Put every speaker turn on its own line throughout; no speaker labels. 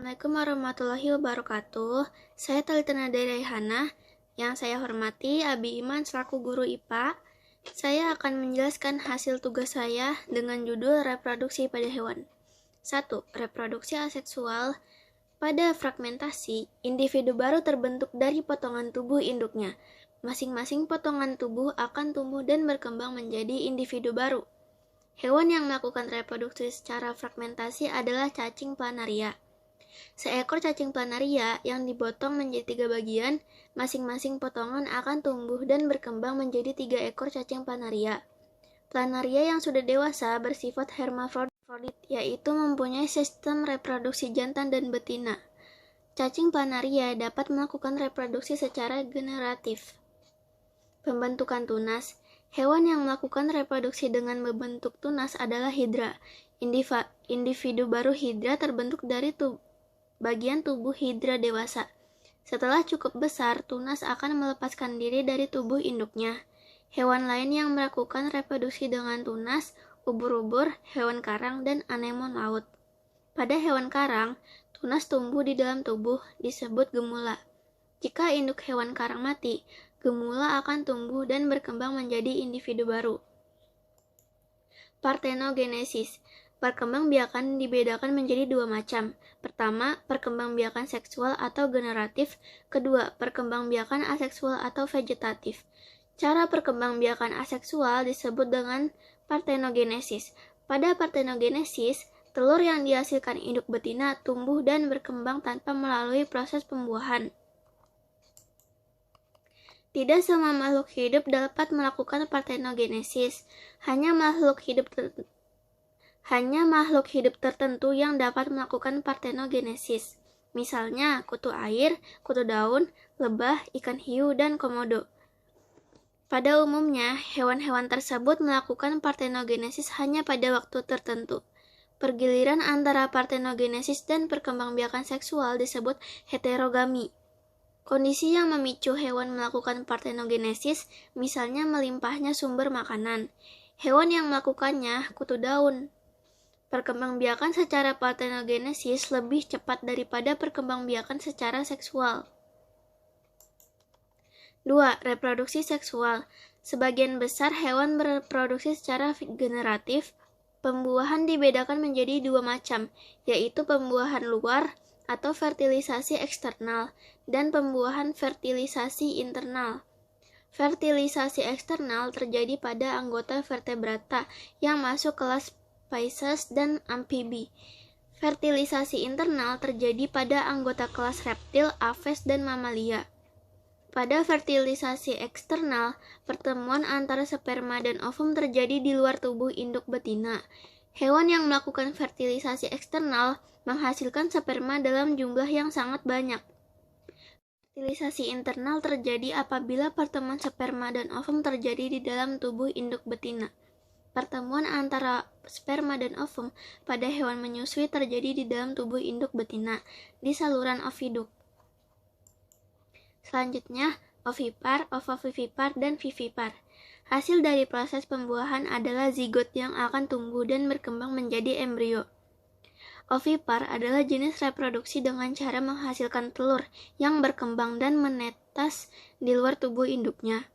Assalamualaikum warahmatullahi wabarakatuh. Saya Talita Nadira Raihana. Yang saya hormati Abi Iman selaku guru IPA. Saya akan menjelaskan hasil tugas saya dengan judul reproduksi pada hewan. 1. Reproduksi aseksual. Pada fragmentasi, individu baru terbentuk dari potongan tubuh induknya. Masing-masing potongan tubuh akan tumbuh dan berkembang menjadi individu baru. Hewan yang melakukan reproduksi secara fragmentasi adalah cacing planaria. Seekor cacing planaria yang dipotong menjadi 3 bagian, masing-masing potongan akan tumbuh dan berkembang menjadi 3 ekor cacing planaria. Planaria yang sudah dewasa bersifat hermafrodit, yaitu mempunyai sistem reproduksi jantan dan betina. Cacing planaria dapat melakukan reproduksi secara generatif. Pembentukan tunas. Hewan yang melakukan reproduksi dengan membentuk tunas adalah hidra. Individu baru hidra terbentuk dari bagian tubuh hidra dewasa. Setelah cukup besar, tunas akan melepaskan diri dari tubuh induknya. Hewan lain yang melakukan reproduksi dengan tunas, ubur-ubur, hewan karang, dan anemon laut. Pada hewan karang, tunas tumbuh di dalam tubuh, disebut gemula. Jika induk hewan karang mati, gemula akan tumbuh dan berkembang menjadi individu baru. Partenogenesis. Perkembangbiakan dibedakan menjadi 2 macam. Pertama, perkembangbiakan seksual atau generatif. Kedua, perkembangbiakan aseksual atau vegetatif. Cara perkembangbiakan aseksual disebut dengan partenogenesis. Pada partenogenesis, telur yang dihasilkan induk betina tumbuh dan berkembang tanpa melalui proses pembuahan. Tidak semua makhluk hidup dapat melakukan partenogenesis. Hanya makhluk hidup tertentu yang dapat melakukan partenogenesis. Misalnya, kutu air, kutu daun, lebah, ikan hiu, dan komodo. Pada umumnya, hewan-hewan tersebut melakukan partenogenesis hanya pada waktu tertentu. Pergiliran antara partenogenesis dan perkembangbiakan seksual disebut heterogami. Kondisi yang memicu hewan melakukan partenogenesis, misalnya melimpahnya sumber makanan. Hewan yang melakukannya, kutu daun. Perkembangbiakan secara partenogenesis lebih cepat daripada perkembangbiakan secara seksual. 2. Reproduksi seksual. Sebagian besar hewan berreproduksi secara generatif. Pembuahan dibedakan menjadi 2 macam, yaitu pembuahan luar atau fertilisasi eksternal dan pembuahan fertilisasi internal. Fertilisasi eksternal terjadi pada anggota vertebrata yang masuk kelas Pisces dan amfibi. Fertilisasi internal terjadi pada anggota kelas reptil, aves, dan mamalia. Pada fertilisasi eksternal, pertemuan antara sperma dan ovum terjadi di luar tubuh induk betina. Hewan yang melakukan fertilisasi eksternal menghasilkan sperma dalam jumlah yang sangat banyak. Fertilisasi internal terjadi apabila pertemuan sperma dan ovum terjadi di dalam tubuh induk betina. Pertemuan antara sperma dan ovum pada hewan menyusui terjadi di dalam tubuh induk betina, di saluran oviduk. Selanjutnya, ovipar, ovovivipar, dan vivipar. Hasil dari proses pembuahan adalah zigot yang akan tumbuh dan berkembang menjadi embrio. Ovipar adalah jenis reproduksi dengan cara menghasilkan telur yang berkembang dan menetas di luar tubuh induknya.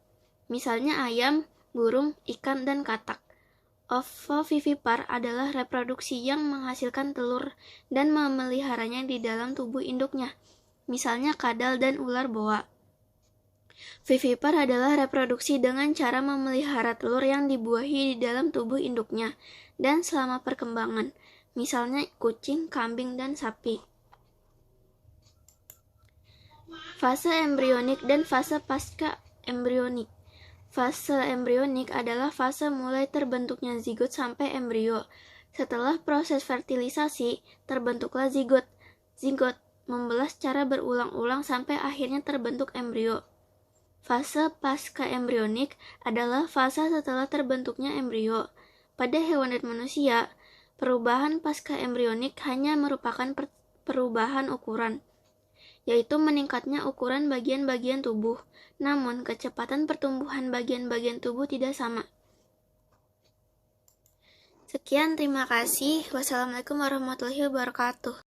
Misalnya ayam, burung, ikan, dan katak. Ovovivipar adalah reproduksi yang menghasilkan telur dan memeliharanya di dalam tubuh induknya, misalnya kadal dan ular boa. Vivipar adalah reproduksi dengan cara memelihara telur yang dibuahi di dalam tubuh induknya dan selama perkembangan, misalnya kucing, kambing, dan sapi. Fase embrionik dan fase pasca embrionik. Fase embrionik adalah fase mulai terbentuknya zigot sampai embrio. Setelah proses fertilisasi, terbentuklah zigot. Zigot membelah secara berulang-ulang sampai akhirnya terbentuk embrio. Fase pasca embrionik adalah fase setelah terbentuknya embrio. Pada hewan dan manusia, perubahan pasca embrionik hanya merupakan perubahan ukuran, yaitu meningkatnya ukuran bagian-bagian tubuh, namun kecepatan pertumbuhan bagian-bagian tubuh tidak sama. Sekian, terima kasih. Wassalamualaikum warahmatullahi wabarakatuh.